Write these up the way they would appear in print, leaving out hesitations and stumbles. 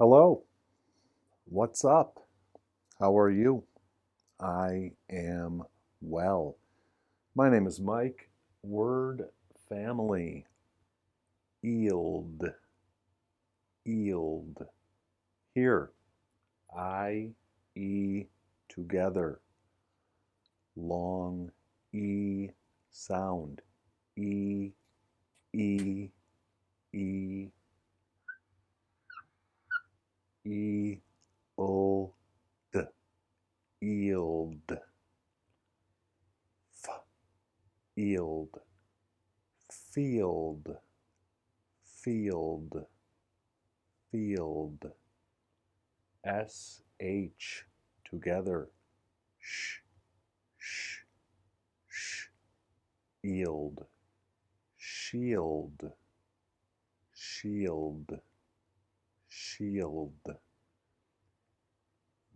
Hello, what's up? How are you? I am well. My name is Mike. Word family. Ield. Ield. Here. I-E together. Long E sound. E, E, E, E, O, D. Ield. F. Ield. Field. Field. Field. S-H together. Sh, sh, sh. Ield. Shield. Shield. Shield.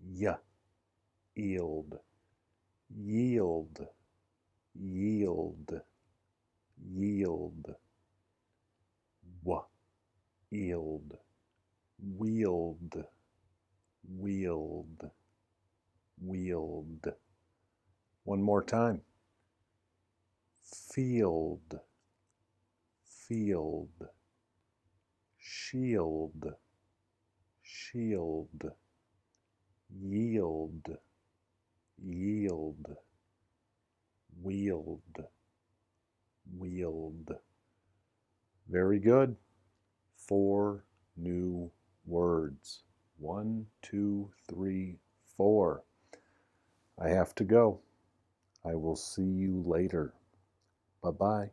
Y. Yield. Yield. Yield. Yield. W. Yield. Wield. Wield. Wield. One more time. Field. Field. Shield. Shield. Yield. Yield. Wield. Wield. Very good. 4 new words. 1, 2, 3, 4. I have to go. I will see you later. Bye-bye.